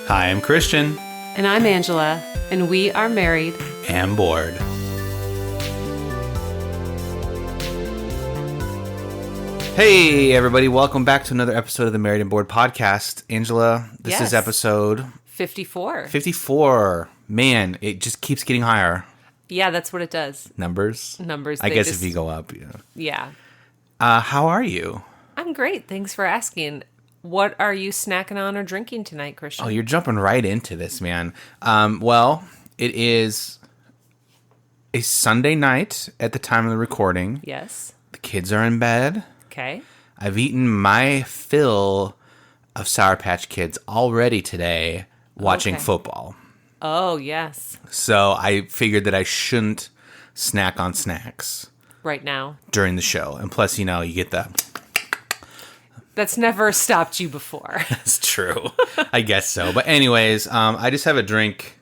Hi, I'm Christian. And I'm Angela, and we are married And bored. Hey, everybody. Welcome back to another episode of the Married and Bored podcast. Angela, this is episode 54. 54. Man, it just keeps getting higher. Yeah, that's what it does. Numbers? I they guess just- if you go up, Yeah. How are you? I'm great. Thanks for asking. What are you snacking on or drinking tonight, Christian? Oh, you're jumping right into this, man. Well, it is a Sunday night at the time of the recording. Yes. The kids are in bed. Okay. I've eaten my fill of Sour Patch Kids already today watching football. Oh, yes. So I figured that I shouldn't snack on snacks Right now. during the show. And plus, you get the... That's never stopped you before. That's true. I guess so. But anyways, I just have a drink.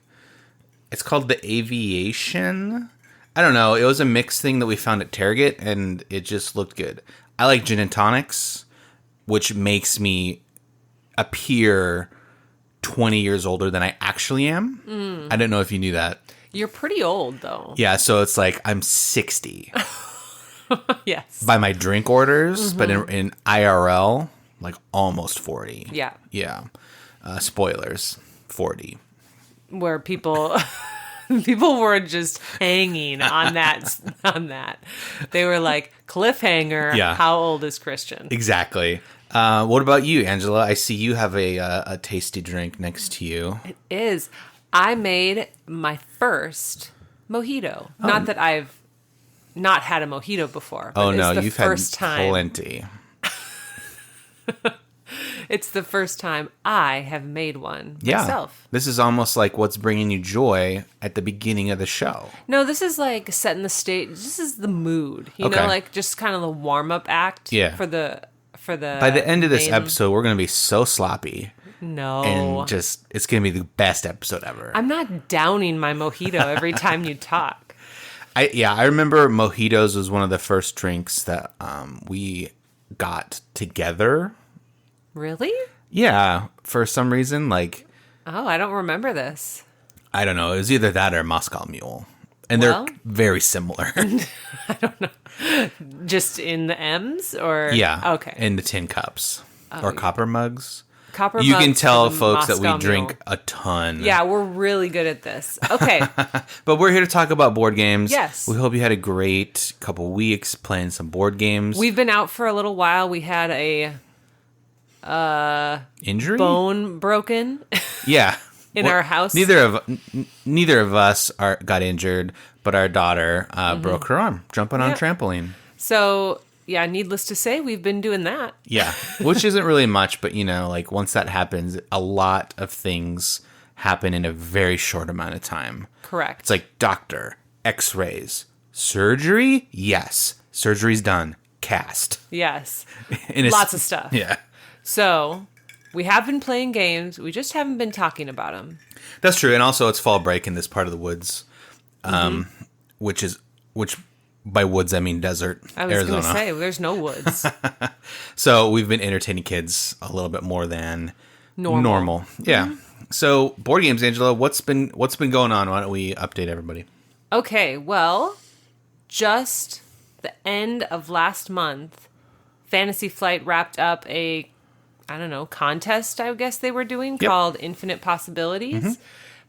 It's called the Aviation. I don't know. It was a mixed thing that we found at Target, and it just looked good. I like gin and tonics, which makes me appear 20 years older than I actually am. I don't know if you knew that. You're pretty old, though. Yeah, so it's like I'm 60 Yes. by my drink orders, but in IRL, like almost 40. Yeah. Yeah. Spoilers, 40. Where people were just hanging on that. They were like, cliffhanger, Yeah. How old is Christian? Exactly. What about you, Angela? I see you have a tasty drink next to you. It is. I made my first mojito. Not that I've not had a mojito before. But Oh, no, it's the you've first had time. plenty. It's the first time I have made one myself. This is almost like what's bringing you joy at the beginning of the show. No, this is like setting the stage. This is the mood. You Okay. know, like just kind of the warm up act. Yeah. For the. By the end of this main- episode, we're going to be so sloppy. No. And just, it's going to be the best episode ever. I'm not downing my mojito every time you talk. I remember mojitos was one of the first drinks that we got together. Really? Yeah, for some reason, like, Oh, I don't remember this. I don't know, it was either that or Moscow Mule. And Well- they're very similar. Just in the M's or? Yeah. Okay. In the tin cups or copper mugs. Copper You can mugs tell, for the folks, that we Moscow drink Mule. a ton. Yeah, we're really good at this. Okay. But we're here to talk about board games. Yes. We hope you had a great couple weeks playing some board games. We've been out for a little while. We had a Injury? bone broken Yeah. in our house. Neither of us got injured, but our daughter broke her arm jumping on a Mm-hmm. Yeah. trampoline. So, yeah, needless to say, we've been doing that. Yeah, which isn't really much, but like once that happens, a lot of things happen in a very short amount of time. Correct. It's like doctor, x-rays, surgery? Yes. Surgery's done. Cast. Yes. And Lots of stuff. Yeah. So, we have been playing games. We just haven't been talking about them. That's true. And also it's fall break in this part of the woods, Mm-hmm. which by woods I mean desert, I was Arizona. going to say, there's no woods. So we've been entertaining kids a little bit more than Normal. Yeah. So board games, Angela, what's been going on? Why don't we update everybody? Okay, well, just the end of last month, Fantasy Flight wrapped up a, contest, I guess they were doing, called Infinite Possibilities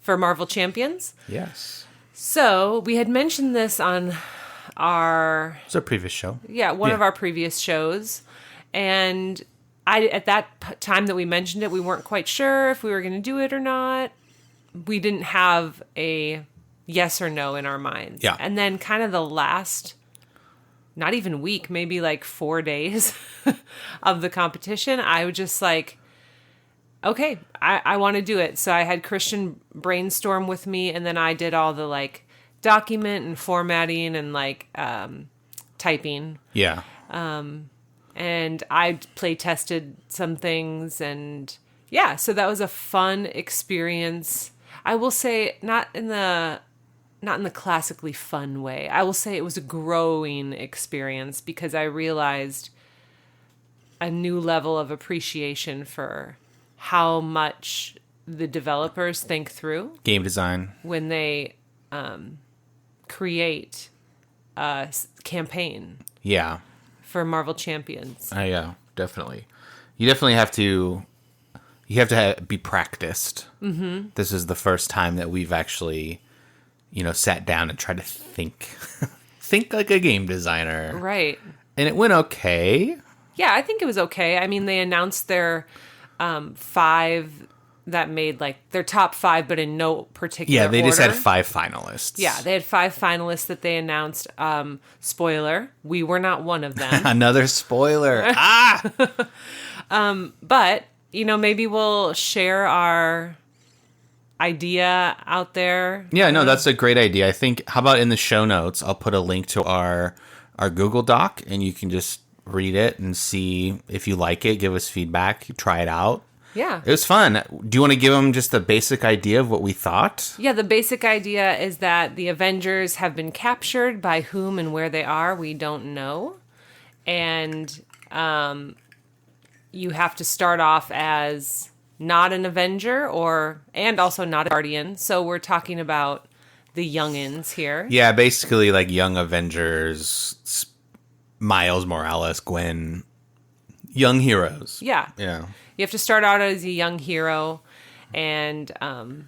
for Marvel Champions. Yes. So, we had mentioned this on It's a previous show. one of our previous shows. And at that time that we mentioned it, we weren't quite sure if we were going to do it or not. We didn't have a yes or no in our minds. Yeah. And then kind of the last, not even week, maybe like 4 days of the competition, I was just like, okay, I want to do it. So I had Christian brainstorm with me, and then I did all the like document and formatting and like typing. Yeah. And I play tested some things, and yeah, so that was a fun experience. I will say not in the classically fun way. I will say it was a growing experience because I realized a new level of appreciation for how much the developers think through Game design. when they create a campaign Yeah. for Marvel Champions. Yeah, definitely. You definitely have to. You have to be practiced. Mm-hmm. This is the first time that we've actually, sat down and tried to think like a game designer. Right. And it went okay. Yeah, I think it was okay. I mean, they announced their 5 that made like their top 5, but in no particular Yeah, they order. just had 5 finalists. Yeah, they had 5 finalists that they announced. Spoiler, we were not one of them. Another spoiler. But, maybe we'll share our idea out there. Yeah, no, that's a great idea. I think, how about in the show notes, I'll put a link to our Google Doc, and you can just read it and see if you like it, give us feedback, try it out. Yeah. It was fun. Do you want to give them just a basic idea of what we thought? Yeah, the basic idea is that the Avengers have been captured. By whom and where they are, we don't know. And you have to start off as not an Avenger and also not a Guardian. So we're talking about the youngins here. Yeah, basically like Young Avengers, Miles Morales, Gwen, young heroes. Yeah. Yeah. You have to start out as a young hero and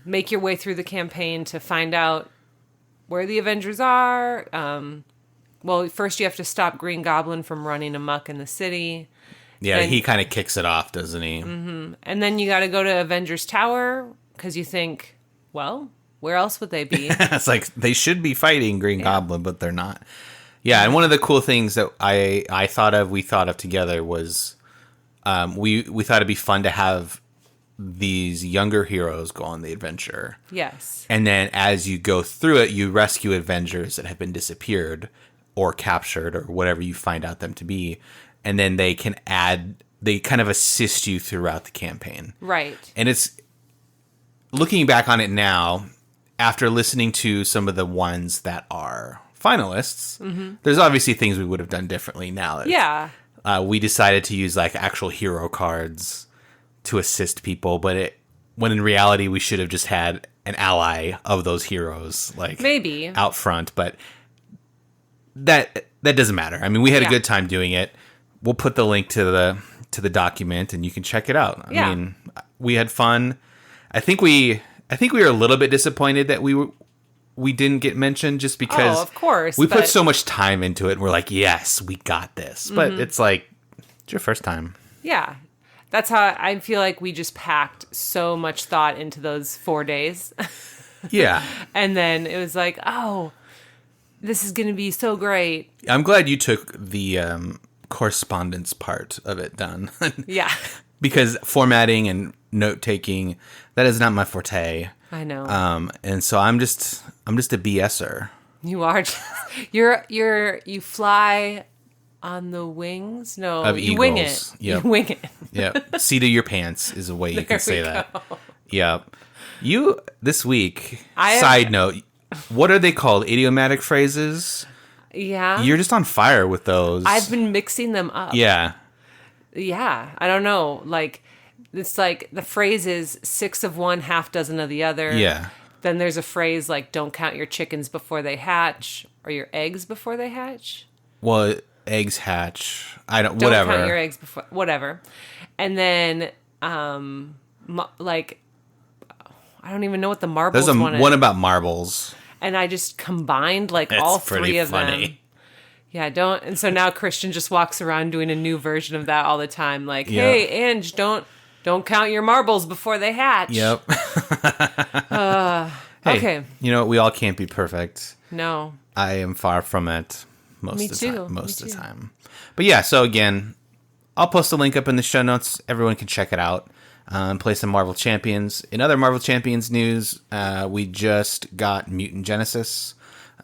make your way through the campaign to find out where the Avengers are. Well, first you have to stop Green Goblin from running amok in the city. Yeah, Then- he kind of kicks it off, doesn't he? Mm-hmm. And then you got to go to Avengers Tower because you think, well, where else would they be? It's like they should be fighting Green Goblin, but they're not. Yeah, and one of the cool things that we thought of together was we thought it'd be fun to have these younger heroes go on the adventure. Yes. And then as you go through it, you rescue Avengers that have been disappeared or captured or whatever you find out them to be. And then they kind of assist you throughout the campaign. Right. And it's, looking back on it now, after listening to some of the ones that are finalists, there's obviously things we would have done differently now. Yeah. We decided to use like actual hero cards to assist people, when in reality we should have just had an ally of those heroes, like Maybe. out front. But that doesn't matter. I mean, we had a good time doing it. We'll put the link to the document, and you can check it out. I mean, we had fun. I think we were a little bit disappointed that we didn't get mentioned just because of course, we put so much time into it and we're like, yes, we got this. But it's like, it's your first time. Yeah. That's how I feel like we just packed so much thought into those 4 days. Yeah. And then it was like, oh, this is going to be so great. I'm glad you took the correspondence part of it done. Yeah. Because formatting and note taking, that is not my forte. I know. And so I'm just a BSer. You are just, you fly on the wings? No, Of you wing it. eagles. Yep. You wing it. Yep. Seat of your pants is a way you There can say we that. go. Yep. You, this week, I- side note, what are they called? Idiomatic phrases? Yeah. You're just on fire with those. I've been mixing them up. Yeah. Yeah. I don't know. Like, it's like the phrase is 6 of one, half dozen of the other. Yeah. Then there's a phrase like, don't count your chickens before they hatch, or your eggs before they hatch. Well, eggs hatch. Don't whatever. count your eggs before, whatever. And then, like, I don't even know what the marbles There's one is. one about marbles. And I just combined like It's all pretty 3 of funny. them. Yeah, don't. And so now Christian just walks around doing a new version of that all the time. Like, Yeah. hey, Ange, don't count your marbles before they hatch. Yep. Hey, Okay. you know what? We all can't be perfect. No. I am far from it most Me of the too. time. Most Me of the too. time. But yeah, so again, I'll post a link up in the show notes. Everyone can check it out and play some Marvel Champions. In other Marvel Champions news, we just got Mutant Genesis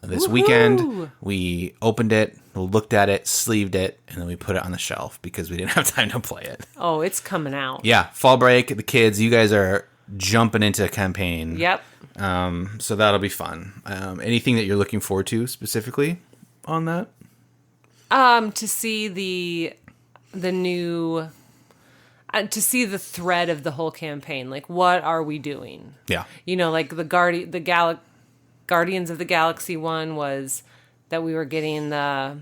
this weekend. We opened it, looked at it, sleeved it, and then we put it on the shelf because we didn't have time to play it. Oh, it's coming out. Yeah, fall break, the kids, you guys are jumping into a campaign. Yep. So that'll be fun. Anything that you're looking forward to specifically on that? To see the new, to see the thread of the whole campaign. Like, what are we doing? Yeah. You know, like the Guardians of the Galaxy one was that we were getting the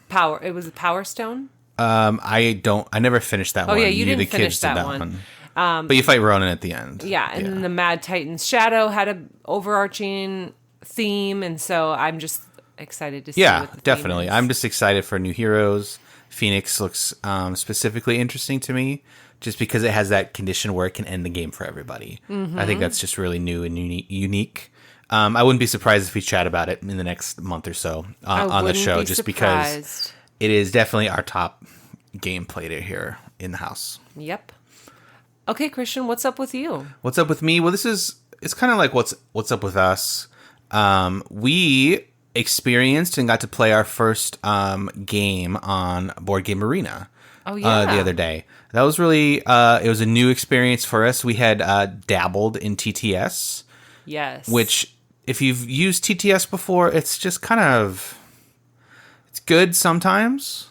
power. It was the Power Stone. I never finished that one. Oh yeah, you didn't the finish kids did that one. But you fight Ronan at the end. Yeah, and then the Mad Titan's Shadow had a overarching theme, and so I'm just excited to see. Yeah, what the definitely. theme is. I'm just excited for new heroes. Phoenix looks specifically interesting to me, just because it has that condition where it can end the game for everybody. I think that's just really new and unique. I wouldn't be surprised if we chat about it in the next month or so on the show, just because it is definitely our top game played here in the house. Yep. Okay, Christian, what's up with you? What's up with me? Well, it's kind of like what's up with us. We experienced and got to play our first game on Board Game Arena. Oh yeah, the other day. That was really it was a new experience for us. We had dabbled in TTS. Yes. Which, if you've used TTS before, it's just kind of it's good sometimes,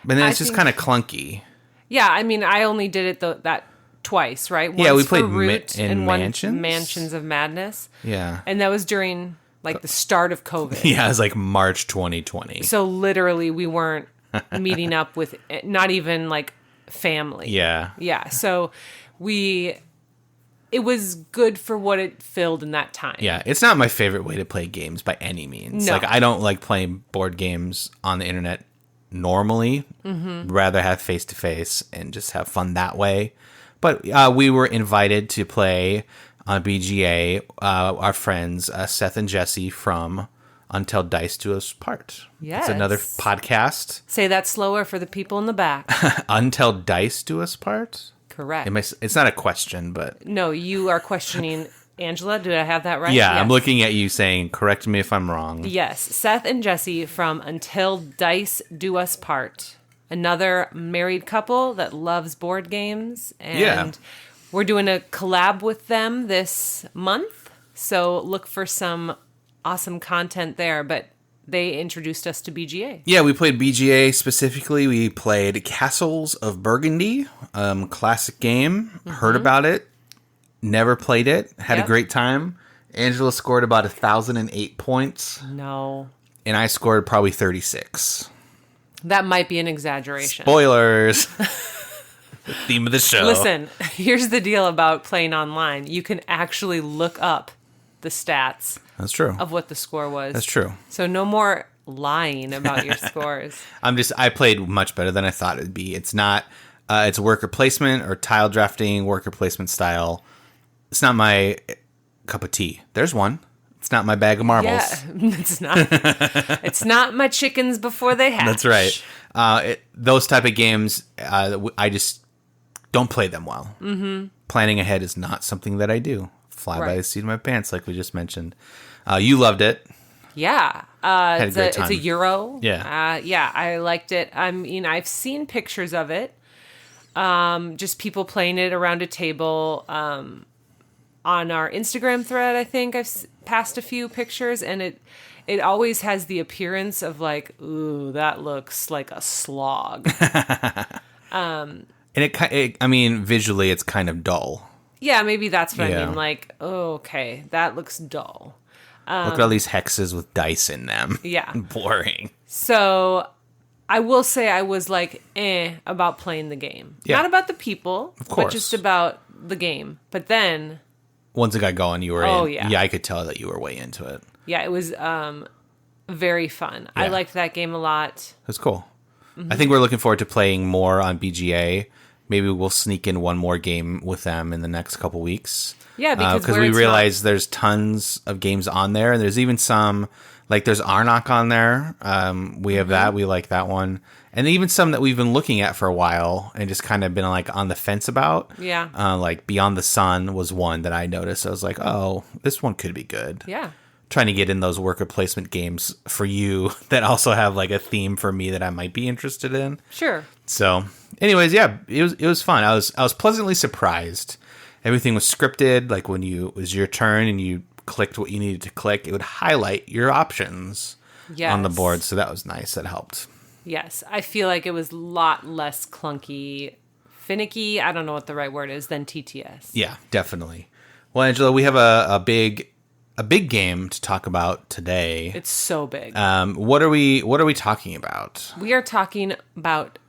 but then it's just kind of clunky. Yeah, I mean, I only did it that twice, right? Yeah, we played Root in and Mansions. Mansions of Madness. Yeah, and that was during like the start of COVID. Yeah, it was like March 2020. So literally, we weren't meeting up with not even like family. Yeah. So it was good for what it filled in that time. Yeah, it's not my favorite way to play games by any means. No. Like, I don't like playing board games on the internet normally. Rather have face-to-face and just have fun that way. But we were invited to play on BGA, our friends Seth and Jesse from Until Dice Do Us Part. Yes. It's another podcast. Say that slower for the people in the back. Until Dice Do Us Part? Correct. It's not a question, but... No, you are questioning Angela. Did I have that right? Yeah, yes. I'm looking at you saying, correct me if I'm wrong. Yes. Seth and Jesse from Until Dice Do Us Part. Another married couple that loves board games. And we're doing a collab with them this month. So look for some awesome content there. But they introduced us to BGA. Yeah, we played BGA specifically. We played Castles of Burgundy, classic game. Heard about it, never played it. Had a great time. Angela scored about 1,008 points. No. And I scored probably 36. That might be an exaggeration. Spoilers. The theme of the show. Listen, here's the deal about playing online. You can actually look up the stats. That's true. Of what the score was. That's true. So no more lying about your scores. I played much better than I thought it'd be. It's not, it's worker placement or tile drafting, worker placement style. It's not my cup of tea. There's one. It's not my bag of marbles. Yeah, it's not. It's not my chickens before they hatch. That's right. Those type of games, I just don't play them well. Mm-hmm. Planning ahead is not something that I do. Fly by the seat of my pants, like we just mentioned. You loved it. Yeah. It's a Euro. Yeah. Yeah, I liked it. I mean, I've seen pictures of it. Just people playing it around a table. On our Instagram thread, I think I've passed a few pictures, and it always has the appearance of like, ooh, that looks like a slog. And I mean, visually, it's kind of dull. Yeah, maybe that's what I mean. Like, oh, okay, that looks dull. Look at all these hexes with dice in them. Yeah. Boring. So I will say I was like, about playing the game. Yeah. Not about the people, of course, but just about the game. But then... once it got going, you were in. Oh, yeah. Yeah, I could tell that you were way into it. Yeah, it was very fun. Yeah. I liked that game a lot. That's cool. Mm-hmm. I think we're looking forward to playing more on BGA. Maybe we'll sneak in one more game with them in the next couple weeks. Yeah, because we realize there's tons of games on there, and there's even some, like there's Arnok on there. We have that. We like that one. And even some that we've been looking at for a while and just kind of been like on the fence about. Yeah. Like Beyond the Sun was one that I noticed. I was like, oh, this one could be good. Yeah. Trying to get in those worker placement games for you that also have like a theme for me that I might be interested in. Sure. So, anyways, yeah, it was fun. I was pleasantly surprised. Everything was scripted. Like when it was your turn and you clicked what you needed to click, it would highlight your options on the board. So that was nice. That helped. Yes, I feel like it was a lot less clunky finicky, I don't know what the right word is, than TTS. Yeah, definitely. Well, Angela, we have a big game to talk about today. It's so big. What are we talking about? We are talking about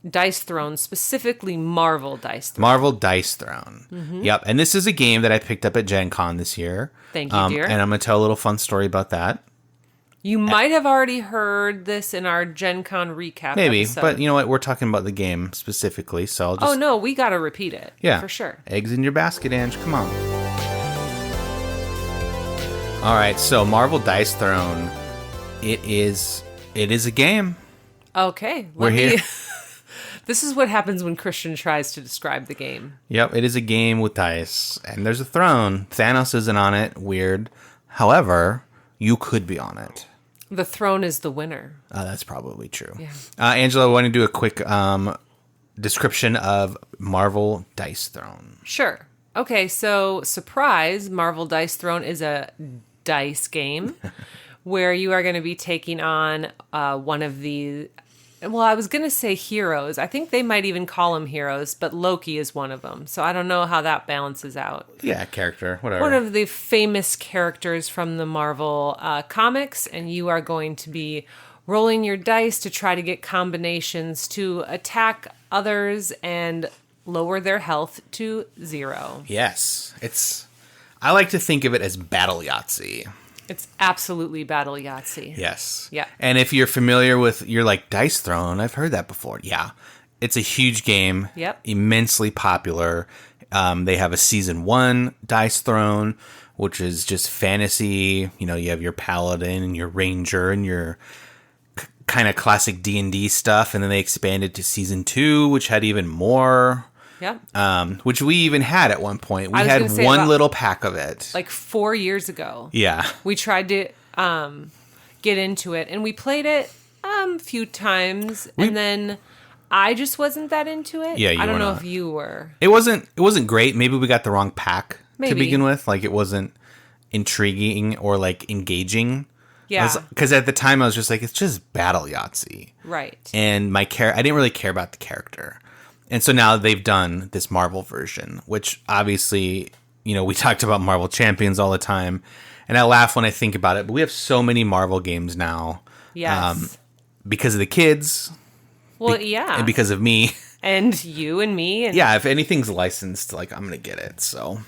Dice Throne, specifically Marvel Dice Throne. Marvel Dice Throne. Yep. And this is a game that I picked up at Gen Con this year. Thank you, dear. And I'm going to tell a little fun story about that. You might have already heard this in our Gen Con recap Maybe, episode. but you know what? We're talking about the game specifically, so I'll just... Oh, no, we got to repeat it. Yeah. For sure. Eggs in your basket, Ange. Come on. All right, so Marvel Dice Throne, it is a game. Okay. We're here. This is what happens when Christian tries to describe the game. Yep, it is a game with dice, and there's a throne. Thanos isn't on it. Weird. However, you could be on it. The throne is the winner. That's probably true. Yeah. Angela, I want to do a quick description of Marvel Dice Throne. Sure. Okay, so surprise, Marvel Dice Throne is a dice game where you are going to be taking on one of the... Well, I was going to say heroes. I think they might even call them heroes, but Loki is one of them. So I don't know how that balances out. Yeah, character, whatever. One of the famous characters from the Marvel comics, and you are going to be rolling your dice to try to get combinations to attack others and lower their health to 0. Yes. I like to think of it as Battle Yahtzee. It's absolutely Battle Yahtzee. Yes. Yeah. And if you're familiar with, you're like, Dice Throne, I've heard that before. Yeah. It's a huge game. Yep. Immensely popular. They have a season 1 Dice Throne, which is just fantasy. You know, you have your paladin and your ranger and your kind of classic D&D stuff. And then they expanded to season 2, which had even more. Yep. Which we even had at one point. We I was had gonna say one about, little pack of it. Like 4 years ago. Yeah. We tried to get into it, and we played it a few times, and then I just wasn't that into it. Yeah, I don't know not. if you were. It wasn't great. Maybe we got the wrong pack to Maybe. begin with. Like, it wasn't intriguing or like engaging. Yeah. Because at the time I was just like, it's just Battle Yahtzee. Right. And I didn't really care about the character. And so now they've done this Marvel version, which obviously, you know, we talked about Marvel Champions all the time. And I laugh when I think about it, but we have so many Marvel games now. Yes. Because of the kids. Well, yeah. And because of me. And you and me. And Yeah, if anything's licensed, like, I'm going to get it. So,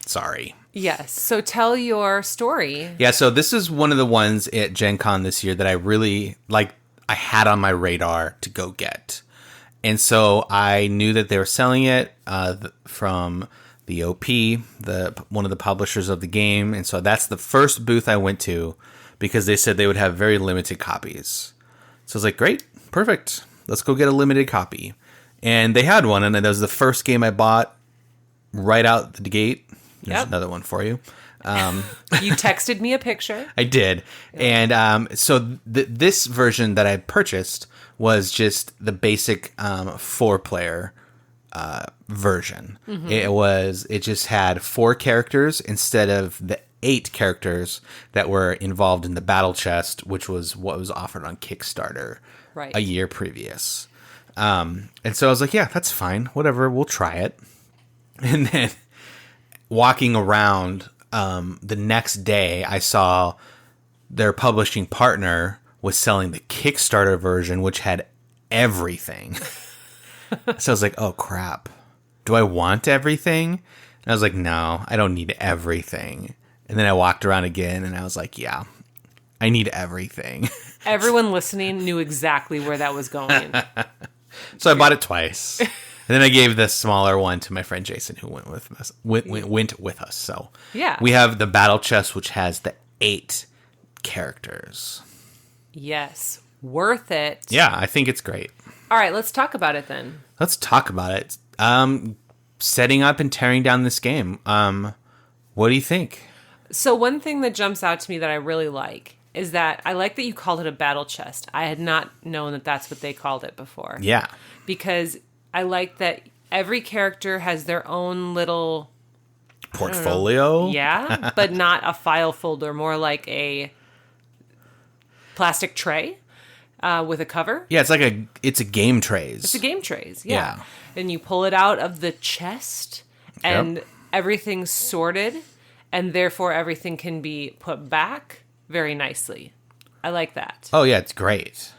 sorry. Yes. So tell your story. Yeah, so this is one of the ones at Gen Con this year that I really, like, I had on my radar to go get. And so I knew that they were selling it from the OP, one of the publishers of the game. And so that's the first booth I went to because they said they would have very limited copies. So I was like, great, perfect. Let's go get a limited copy. And they had one, and that was the first game I bought right out the gate. There's another one for you. You texted me a picture. I did. And so this version that I purchased was just the basic 4-player version. Mm-hmm. It just had 4 characters instead of the 8 characters that were involved in the battle chest, which was what was offered on Kickstarter a year previous. And so I was like, yeah, that's fine. Whatever, we'll try it. And then walking around the next day, I saw their publishing partner was selling the Kickstarter version, which had everything. So I was like, oh, crap. Do I want everything? And I was like, no, I don't need everything. And then I walked around again, and I was like, yeah, I need everything. Everyone listening knew exactly where that was going. So I bought it twice. And then I gave the smaller one to my friend Jason, who went with us. Went with us. So yeah, we have the battle chest, which has the 8 characters. Yes, worth it. Yeah, I think it's great. All right, let's talk about it then. Let's talk about it. Setting up and tearing down this game. What do you think? So one thing that jumps out to me that I really like is that I like that you called it a battle chest. I had not known that that's what they called it before. Yeah. Because I like that every character has their own little portfolio. Yeah, but not a file folder, more like a plastic tray. with a cover. Yeah, it's a game trays. It's a game trays, yeah. And you pull it out of the chest, and everything's sorted, and therefore everything can be put back very nicely. I like that. Oh, yeah, it's great.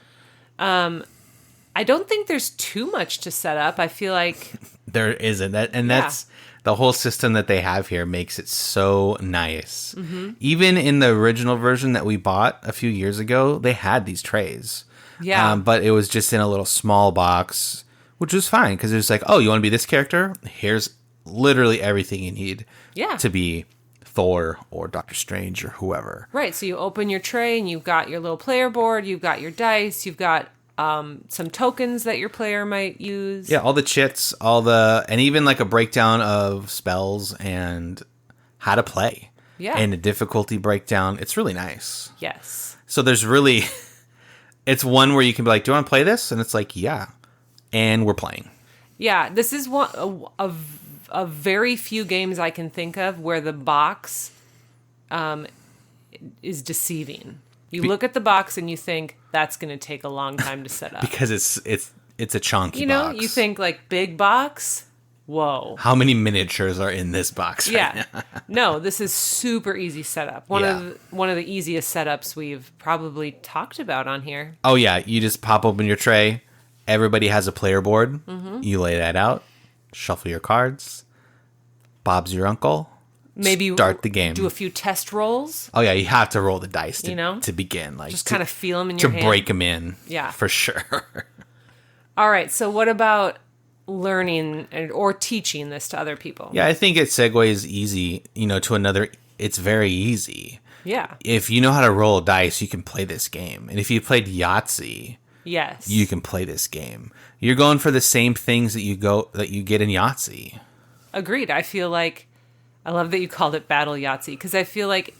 I don't think there's too much to set up. I feel like there isn't. That's the whole system that they have here makes it so nice. Mm-hmm. Even in the original version that we bought a few years ago, they had these trays. Yeah. But it was just in a little small box, which was fine because it was like, oh, you want to be this character? Here's literally everything you need to be Thor or Doctor Strange or whoever. Right. So you open your tray and you've got your little player board, you've got your dice, you've got some tokens that your player might use. Yeah, all the chits, and even like a breakdown of spells and how to play. Yeah. And a difficulty breakdown. It's really nice. Yes. So there's really, it's one where you can be like, do you want to play this? And it's like, yeah. And we're playing. Yeah, this is one of very few games I can think of where the box is deceiving. You look at the box and you think that's going to take a long time to set up because it's a chunky box. You think like big box. Whoa! How many miniatures are in this box? Right now? No, this is super easy setup. One of the easiest setups we've probably talked about on here. Oh yeah, you just pop open your tray. Everybody has a player board. Mm-hmm. You lay that out. Shuffle your cards. Bob's your uncle. Maybe start the game. Do a few test rolls. Oh yeah, you have to roll the dice to begin. Like just kind of feel them in your hand. To break them in. Yeah, for sure. All right. So what about learning or teaching this to other people? Yeah, I think it segues easy. To another. It's very easy. Yeah. If you know how to roll dice, you can play this game. And if you played Yahtzee, yes, you can play this game. You're going for the same things that you get in Yahtzee. Agreed. I feel like. I love that you called it Battle Yahtzee because I feel like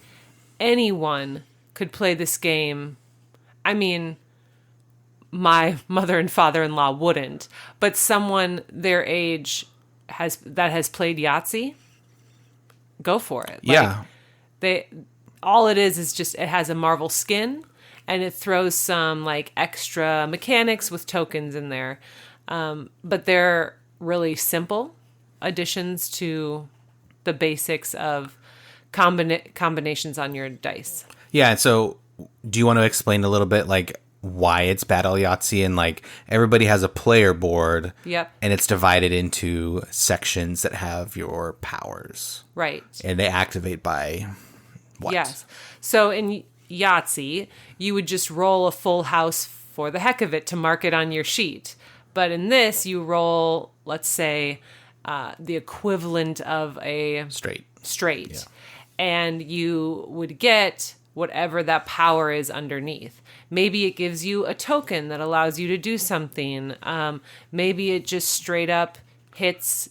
anyone could play this game. I mean, my mother and father-in-law wouldn't, but someone their age has played Yahtzee, go for it. Yeah. All it is just it has a Marvel skin and it throws some like extra mechanics with tokens in there. But they're really simple additions to the basics of combinations on your dice. Yeah, so do you want to explain a little bit like why it's Battle Yahtzee and like everybody has a player board. Yep. And it's divided into sections that have your powers. Right. And they activate by what? Yes. So in Yahtzee, you would just roll a full house for the heck of it to mark it on your sheet. But in this, you roll, let's say, the equivalent of a straight. Yeah. And you would get whatever that power is underneath. Maybe it gives you a token that allows you to do something. Maybe it just straight up hits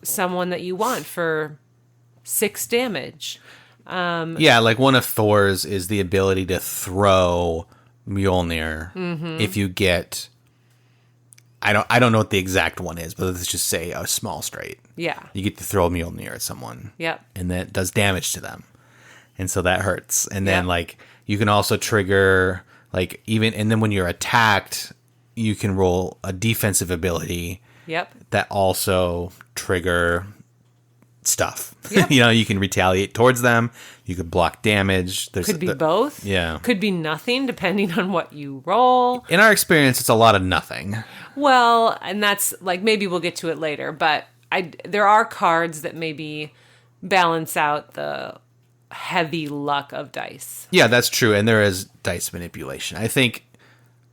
someone that you want for 6 damage. Yeah, like one of Thor's is the ability to throw Mjolnir if you get... I don't know what the exact one is, but let's just say a small straight. Yeah. You get to throw a Mjolnir at someone. Yep. And that does damage to them. And so that hurts. And then like you can also trigger like and then when you're attacked, you can roll a defensive ability. Yep. That also trigger stuff. Yep. You can retaliate towards them. You could block damage. Could be both. Yeah. Could be nothing depending on what you roll. In our experience, it's a lot of nothing. Well, and that's like maybe we'll get to it later, but there are cards that maybe balance out the heavy luck of dice. Yeah, that's true, and there is dice manipulation. I think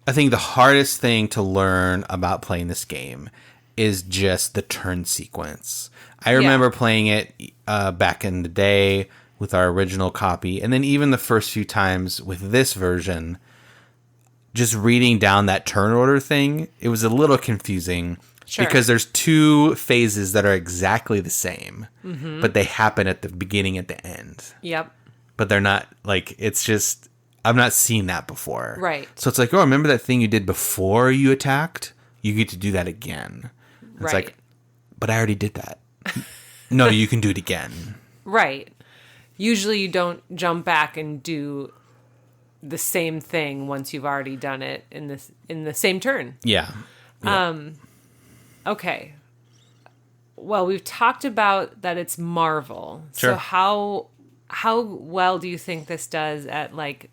the hardest thing to learn about playing this game is just the turn sequence. I remember playing it back in the day with our original copy, and then even the first few times with this version, just reading down that turn order thing, it was a little confusing. Sure. Because there's 2 phases that are exactly the same, but they happen at the beginning and the end. Yep. But they're not, like, it's just, I've not seen that before. Right. So it's like, oh, remember that thing you did before you attacked? You get to do that again. It's like, but I already did that. No, you can do it again. Right. Usually you don't jump back and do the same thing once you've already done it in the same turn. Yeah. Okay. Well, we've talked about that it's Marvel. Sure. So how well do you think this does at like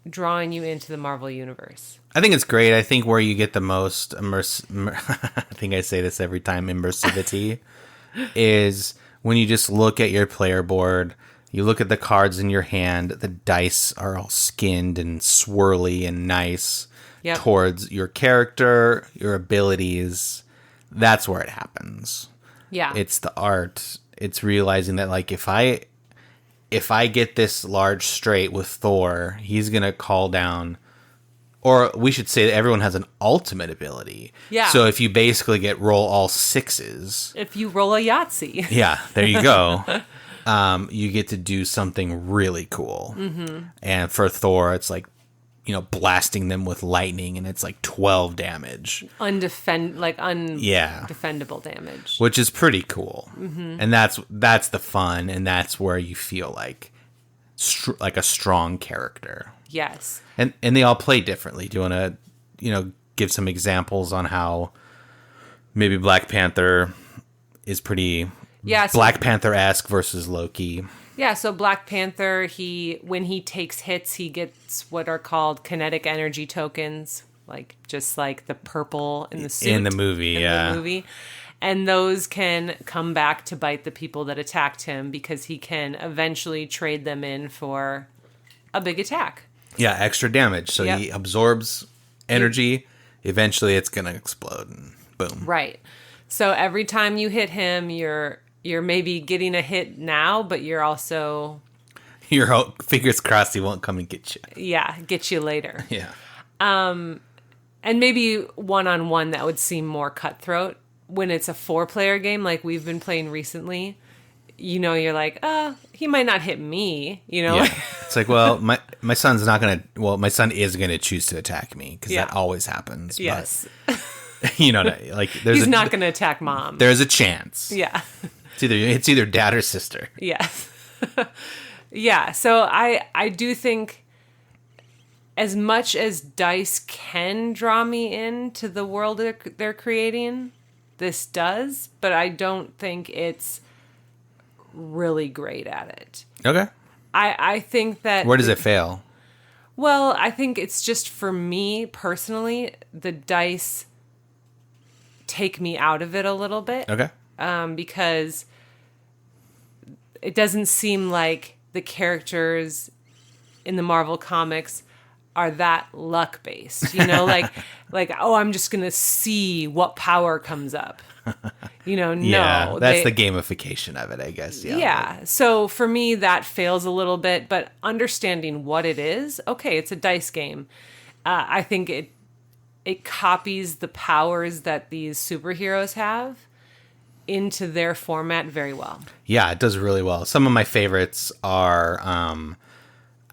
drawing you into the Marvel universe? I think it's great. I think where you get the most I think I say this every time, immersivity, is when you just look at your player board, you look at the cards in your hand, the dice are all skinned and swirly and nice towards your character, your abilities. That's where it happens. Yeah. It's the art. It's realizing that like if I get this large straight with Thor, he's going to call down, or we should say that everyone has an ultimate ability. Yeah. So if you basically roll all sixes. If you roll a Yahtzee. Yeah, there you go. You get to do something really cool. Mm-hmm. And for Thor, it's like, blasting them with lightning, and it's like 12 damage. Undefendable damage. Which is pretty cool. Mm-hmm. And that's the fun, and that's where you feel like a strong character. Yes. And they all play differently. Do you want to, give some examples on how maybe Black Panther is pretty Black Panther-esque versus Loki? Yeah, so Black Panther, when he takes hits, he gets what are called kinetic energy tokens, just like the purple in the suit. In the movie, the movie. And those can come back to bite the people that attacked him because he can eventually trade them in for a big attack. Yeah, extra damage. So he absorbs energy. Eventually it's going to explode and boom. Right. So every time you hit him, you're maybe getting a hit now, but you're also... Your fingers crossed he won't come and get you. Yeah, get you later. Yeah. And maybe one-on-one that would seem more cutthroat. When it's a 4-player game like we've been playing recently, you're like, he might not hit me, Yeah. It's like, well, my son's not going to... Well, my son is going to choose to attack me because that always happens. Yes. But, there's he's not going to attack mom. There's a chance. Yeah. It's either dad or sister. Yes. Yeah. So I do think as much as dice can draw me into the world they're creating, this does, but I don't think it's really great at it. Okay. I think that... Where does it fail? Well, I think it's just for me personally, the dice take me out of it a little bit. Okay. Because it doesn't seem like the characters in the Marvel comics are that luck based, like, oh, I'm just going to see what power comes up, no. Yeah, that's the gamification of it, I guess. Yeah. Yeah. So for me, that fails a little bit, but understanding what it is, okay, it's a dice game. I think it copies the powers that these superheroes have into their format very well. Yeah, it does really well. Some of my favorites are,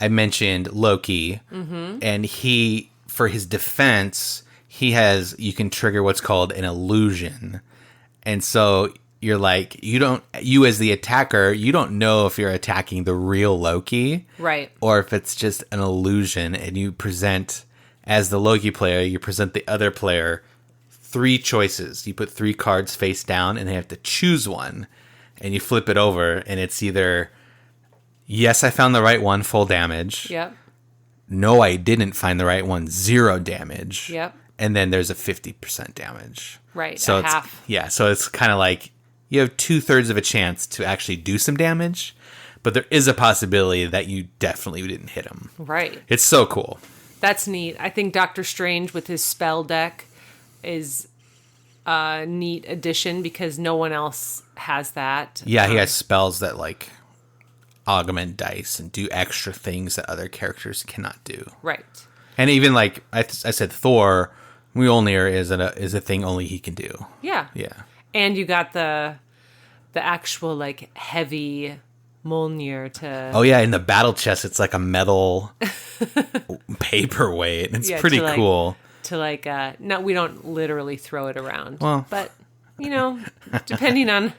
I mentioned Loki, and he, for his defense, you can trigger what's called an illusion. And so you're like, you as the attacker, you don't know if you're attacking the real Loki. Right. Or if it's just an illusion, and you present, as the Loki player, you present the other player 3 choices. You put 3 cards face down, and they have to choose one. And you flip it over, and it's either, yes, I found the right one, full damage. Yep. No, I didn't find the right one, 0 damage. Yep. And then there's a 50% damage. Right, so it's half. Yeah, so it's kind of like you have 2/3 of a chance to actually do some damage, but there is a possibility that you definitely didn't hit him. Right. It's so cool. That's neat. I think Doctor Strange with his spell deck is a neat addition because no one else has that. Yeah, he has spells that augment dice and do extra things that other characters cannot do. Right. And even like I said, Thor, Mjolnir is a thing only he can do. Yeah. Yeah. And you got the actual heavy Mjolnir to... Oh yeah, in the battle chest, it's like a metal paperweight. It's pretty cool. No, we don't literally throw it around. Well, but depending on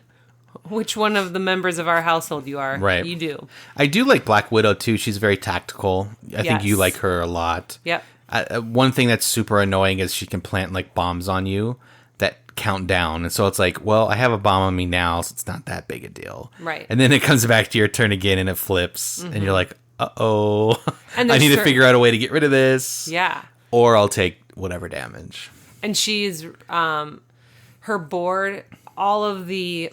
which one of the members of our household you are. Right. You do. I do like Black Widow too. She's very tactical. I think you Yes. like her a lot. Yep. One thing that's super annoying is she can plant like bombs on you that count down, and so it's like, well, I have a bomb on me now, so it's not that big a deal. Right. And then it comes back to your turn again, and it flips, and you're like, uh-oh, And I there's need to certain- figure out a way to get rid of this. Yeah. Or I'll take whatever damage. And she's her board, all of the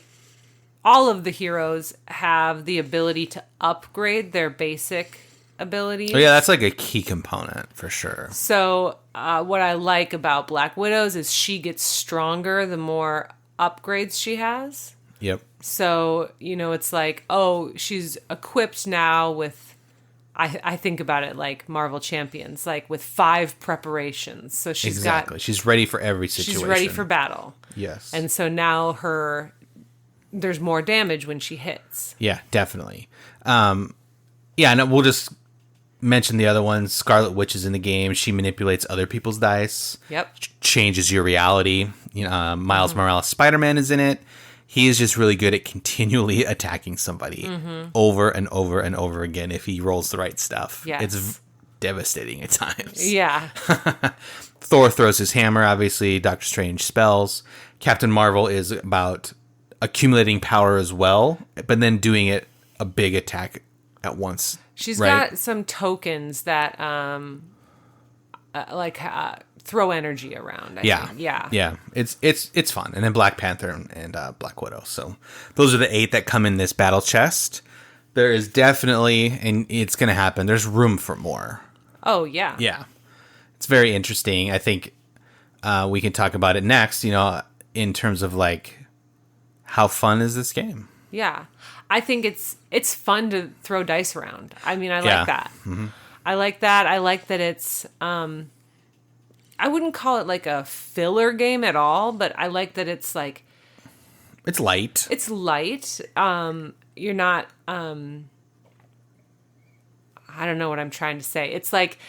heroes have the ability to upgrade their basic abilities. Oh yeah, that's like a key component for sure. So what I like about Black Widows is she gets stronger the more upgrades she has. Yep. So, it's like, oh, she's equipped now with, I think about it like Marvel Champions, like with 5 preparations. So She's ready for every situation. she's ready for battle. Yes. And so now there's more damage when she hits. Yeah, definitely. And we'll just mention the other ones. Scarlet Witch is in the game. She manipulates other people's dice. Yep. Changes your reality. Miles Morales Spider-Man is in it. He is just really good at continually attacking somebody over and over and over again if he rolls the right stuff. Yes. It's devastating at times. Yeah. Thor throws his hammer, obviously. Doctor Strange spells. Captain Marvel is about accumulating power as well, but then doing it a big attack at once. She's right? got some tokens that throw energy around. I think. Yeah. It's fun. And then Black Panther and Black Widow. So those are the 8 that come in this battle chest. There is definitely, and it's going to happen, there's room for more. Oh, yeah. Yeah. It's very interesting. I think we can talk about it next, in terms of like, how fun is this game? Yeah. I think it's fun to throw dice around. I mean, I like that. Mm-hmm. I like that. I like that it's I wouldn't call it like a filler game at all, but I like that it's like it's light. It's light. You're not I don't know what I'm trying to say. It's like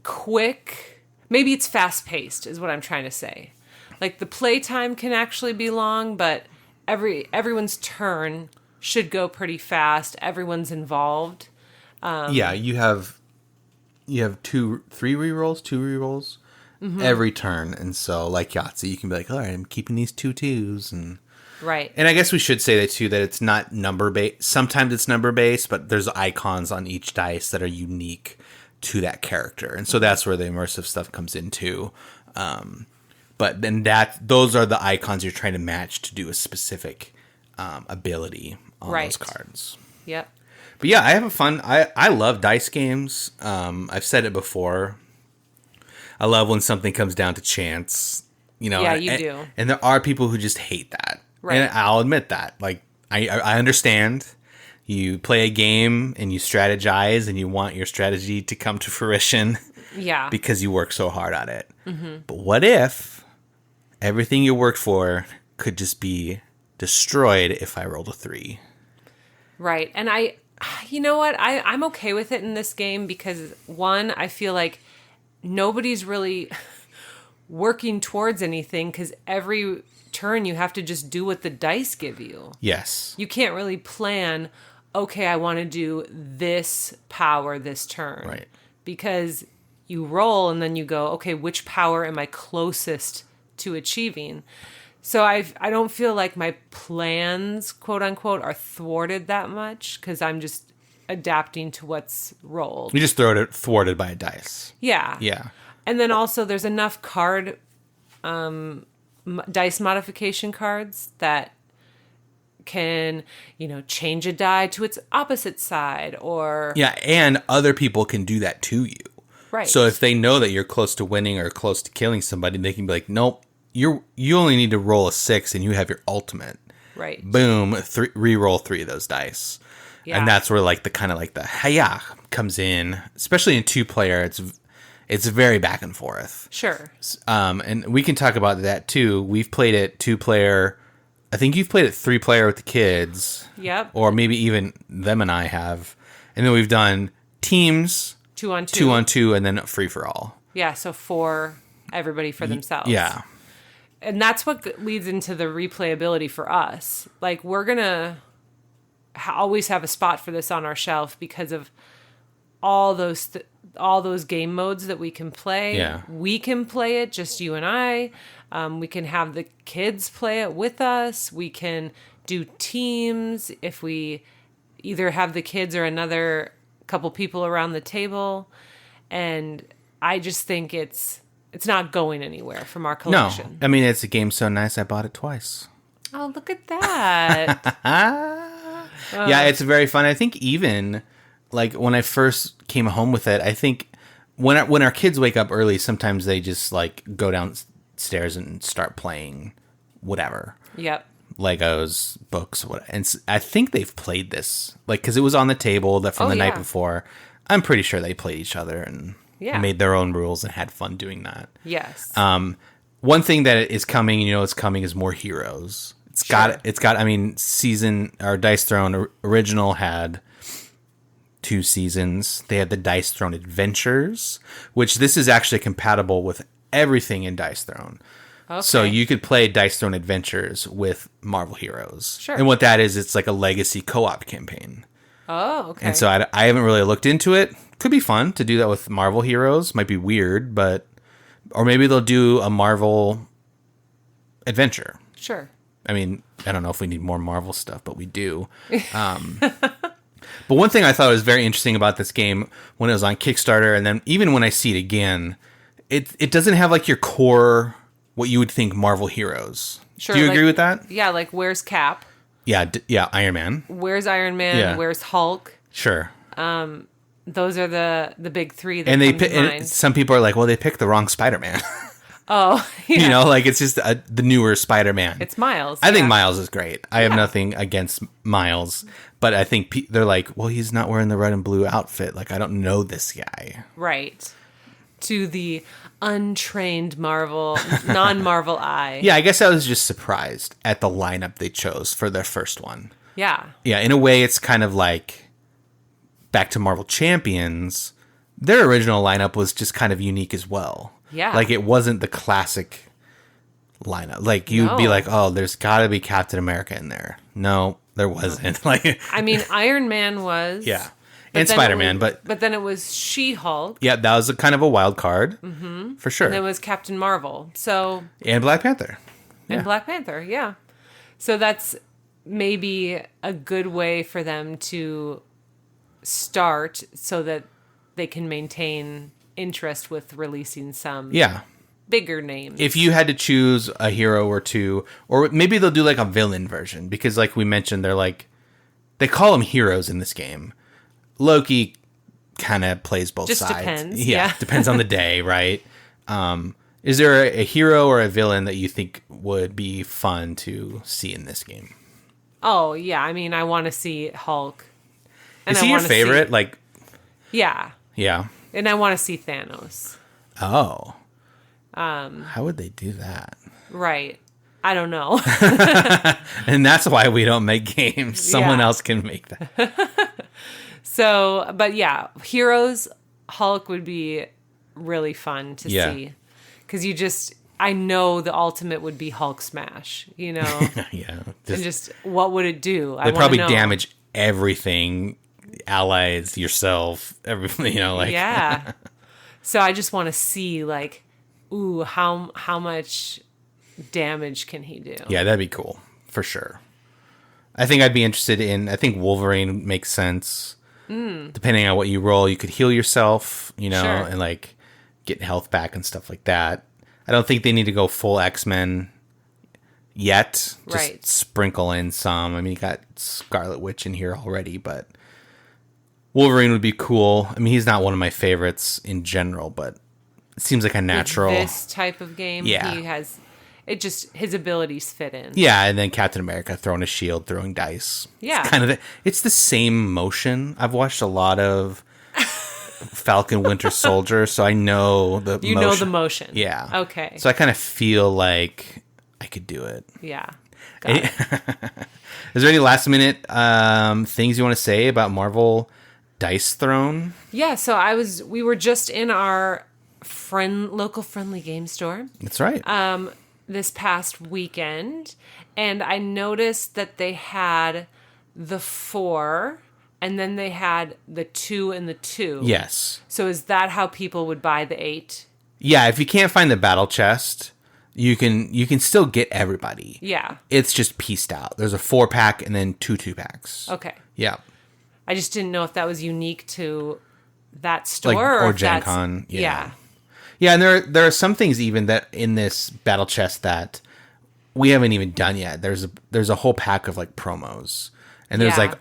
quick. Maybe it's fast paced is what I'm trying to say. Like the playtime can actually be long, but everyone's turn should go pretty fast. Everyone's involved. You have 2 rerolls every turn, and so like Yahtzee, you can be like, all right, I'm keeping these 2 twos, and right. And I guess we should say that too, that it's not number based. Sometimes it's number based, but there's icons on each dice that are unique to that character, and so that's where the immersive stuff comes into. But then those are the icons you're trying to match to do a specific ability on those cards. Yep. But yeah, I have a fun. I love dice games. I've said it before. I love when something comes down to chance. Yeah, you do. And there are people who just hate that. Right. And I'll admit that. Like, I understand. You play a game and you strategize and you want your strategy to come to fruition. Yeah. Because you work so hard at it. Mm-hmm. But what if everything you worked for could just be destroyed if I rolled a 3? Right. And you know what? I'm okay with it in this game because, one, I feel like nobody's really working towards anything because every turn you have to just do what the dice give you. Yes. You can't really plan, okay, I want to do this power this turn. Right. Because you roll and then you go, okay, which power am I closest to achieving? So I don't feel like my plans, quote unquote, are thwarted that much because I'm just adapting to what's rolled. You just thwarted by a dice. Yeah. Yeah. And then also there's enough card dice modification cards that can, change a die to its opposite side or... Yeah, and other people can do that to you. Right. So if they know that you're close to winning or close to killing somebody, they can be like, nope, you only need to roll a 6 and you have your ultimate. Right. Boom, re-roll 3 of those dice. Yeah. And that's where the hiya comes in, especially in 2-player. It's very back and forth. Sure. And we can talk about that too. We've played it 2-player. I think you've played it 3-player with the kids. Yep. Or maybe even them and I have. And then we've done teams, 2-on-2, 2-on-2, and then free for all. Yeah, so 4 everybody for themselves. Yeah. and that's what leads into the replayability for us. Like, we're gonna always have a spot for this on our shelf because of all those game modes that we can play. Yeah. We can play it, just you and I. We can have the kids play it with us. We can do teams if we either have the kids or another couple people around the table. And I just think it's not going anywhere from our collection. No, I mean, it's a game so nice I bought it twice. Oh, look at that. Yeah, it's very fun. I think even like when I first came home with it, I think when our kids wake up early, sometimes they just like go downstairs and start playing whatever. Yep. Legos, books, what, and I think they've played this, like, because it was on the table that from the night before. I'm pretty sure they played each other and made their own rules and had fun doing that. Yes. One thing that is coming, it's coming, is more heroes. It's got. I mean, Dice Throne original had 2 seasons. They had the Dice Throne Adventures, which this is actually compatible with everything in Dice Throne. Okay. So you could play Dice Throne Adventures with Marvel Heroes. Sure. And what that is, it's like a legacy co-op campaign. Oh, okay. And so I haven't really looked into it. Could be fun to do that with Marvel Heroes. Might be weird, or maybe they'll do a Marvel adventure. Sure. I mean, I don't know if we need more Marvel stuff, but we do. But one thing I thought was very interesting about this game when it was on Kickstarter, and then even when I see it again, it doesn't have like your core, what you would think Marvel Heroes. Sure. Do you agree with that? Yeah, like where's Cap? Yeah, Iron Man. Where's Iron Man? Yeah. Where's Hulk? Sure. Those are the big 3 that and come to mind. And some people are like, well, they picked the wrong Spider-Man. Oh, yeah. Like it's just the newer Spider-Man. It's Miles. I think Miles is great. I have nothing against Miles, but I think they're like, well, he's not wearing the red and blue outfit. Like, I don't know this guy. Right. To the untrained non-Marvel eye. Yeah, I guess I was just surprised at the lineup they chose for their first one. Yeah. Yeah, in a way, it's kind of like back to Marvel Champions. Their original lineup was just kind of unique as well. Yeah. Like, it wasn't the classic lineup. Like, you'd be like, oh, there's got to be Captain America in there. No, there wasn't. Like, I mean, Iron Man was. Yeah. And Spider-Man, but then it was She-Hulk. Yeah, that was kind of a wild card. For sure. And it was Captain Marvel. So. And Black Panther. And Black Panther, yeah. So that's maybe a good way for them to start so that they can maintain interest with releasing some bigger names. If you had to choose a hero or two, or maybe they'll do like a villain version, because like we mentioned, they call them heroes in this game. Loki kind of plays both Just sides. Depends. Yeah, depends on the day, right? Is there a hero or a villain that you think would be fun to see in this game? Oh, yeah. I mean, I want to see Hulk. Is he your favorite? Yeah. Yeah. And I want to see Thanos. Oh. How would they do that? Right. I don't know. And that's why we don't make games. Someone else can make that. So, but yeah, Heroes, Hulk would be really fun to see. Because I know the ultimate would be Hulk smash, Yeah. And just what would it do? They'd probably damage everything, allies, yourself, everything, Yeah. So I just want to see, like, ooh, how much damage can he do? Yeah, that'd be cool, for sure. I think I'd be interested I think Wolverine makes sense. Depending on what you roll, you could heal yourself, Sure. and like get health back and stuff like that. I don't think they need to go full X-Men yet. Just sprinkle in some. I mean, you got Scarlet Witch in here already, but Wolverine would be cool. I mean, he's not one of my favorites in general, but it seems like a natural. With this type of game, he has. His abilities fit in. Yeah, and then Captain America throwing a shield, throwing dice. Yeah. It's kind of it's the same motion. I've watched a lot of Falcon Winter Soldier, so I know the motion. You know the motion. Yeah. Okay. So I kind of feel like I could do it. Yeah. Got it. Is there any last minute things you want to say about Marvel Dice Throne? Yeah, so we were just in our local friendly game store. That's right. this past weekend, and I noticed that they had the 4, and then they had the 2 and the 2. Yes. So is that how people would buy the 8? Yeah, if you can't find the battle chest, you can still get everybody. Yeah. It's just pieced out. There's a 4-pack and then 2 2-packs. Okay. Yeah. I just didn't know if that was unique to that store Or if Gen that's... Con. Yeah. Yeah, and there are some things even that in this battle chest that we haven't even done yet. There's a whole pack of like promos. And there's like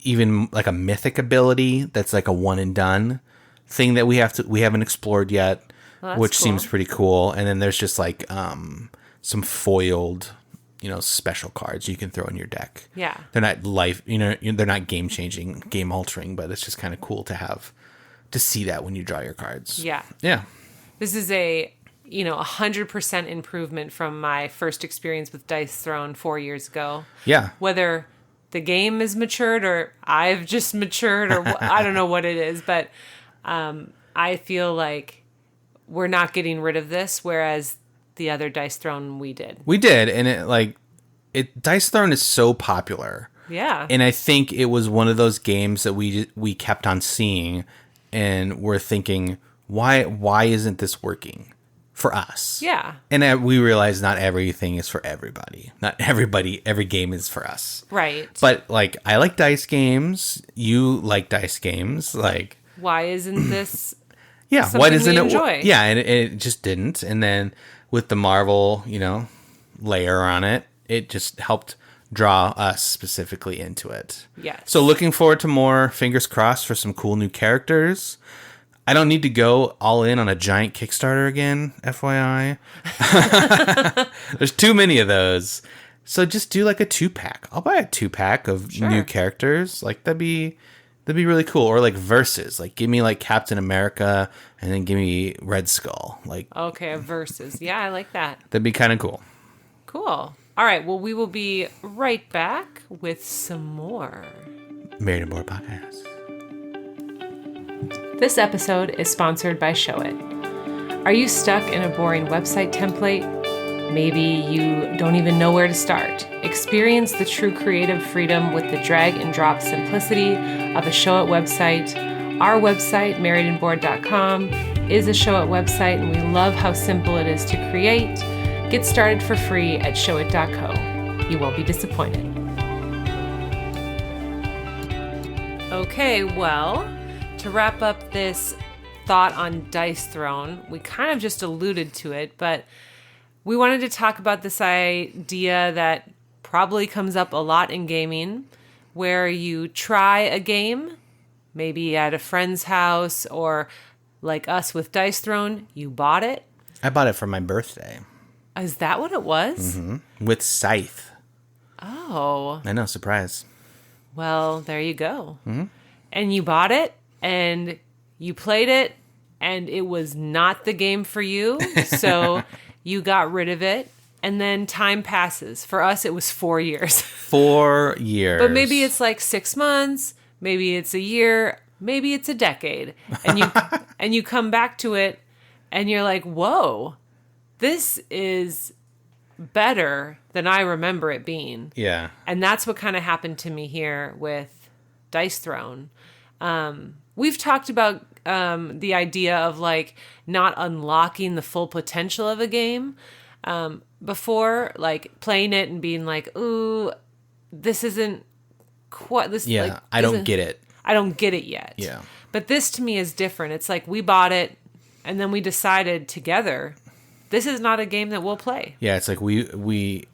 even like a mythic ability that's like a one and done thing that we haven't explored yet, which cool. seems pretty cool. And then there's just like some foiled, special cards you can throw in your deck. Yeah. They're not they're not game changing, game altering, but it's just kind of cool to see that when you draw your cards. Yeah. Yeah. This is a 100% improvement from my first experience with Dice Throne 4 years ago. Yeah. Whether the game is matured or I've just matured or I don't know what it is, but I feel like we're not getting rid of this, whereas the other Dice Throne we did. We did, and Dice Throne is so popular. Yeah. And I think it was one of those games that we kept on seeing, and we're thinking, why isn't this working for us? Yeah. And we realize not everything is for everybody. Not every game is for us. Right. But like, I like dice games. You like dice games. Like, why isn't this? Yeah. Why doesn't it enjoy? Yeah, and it just didn't. And then with the Marvel, layer on it, it just helped draw us specifically into it. Yes. So looking forward to more. Fingers crossed for some cool new characters. I don't need to go all in on a giant Kickstarter again, FYI. There's too many of those. So just do like a 2-pack. I'll buy a 2-pack of new characters. Like that'd be really cool. Or like versus. Like give me like Captain America and then give me Red Skull. Like okay, a versus. Yeah, I like that. That'd be kind of cool. Cool. All right, well we will be right back with some more Married and Bored Podcast. This episode is sponsored by Showit. Are you stuck in a boring website template? Maybe you don't even know where to start. Experience the true creative freedom with the drag and drop simplicity of a Showit website. Our website, marriedandbored.com, is a Showit website, and we love how simple it is to create. Get started for free at showit.co. You won't be disappointed. Okay, well, to wrap up this thought on Dice Throne, we kind of just alluded to it, but we wanted to talk about this idea that probably comes up a lot in gaming, where you try a game, maybe at a friend's house, or like us with Dice Throne, you bought it. I bought it for my birthday. Is that what it was? Mm-hmm. With Scythe. Oh. I know, surprise. Well, there you go. Mm-hmm. And you bought it, and you played it, and it was not the game for you, so you got rid of it, and then time passes. For us, it was 4 years. 4 years. But maybe it's like 6 months, maybe it's a year, maybe it's a decade, and you and you come back to it, and you're like, whoa, this is better than I remember it being. Yeah. And that's what kind of happened to me here with Dice Throne. We've talked about the idea of like not unlocking the full potential of a game before, like playing it and being like, ooh, this isn't quite this. Yeah, like, I don't get it. I don't get it yet. Yeah. But this to me is different. It's like we bought it and then we decided together, this is not a game that we'll play. Yeah, it's like we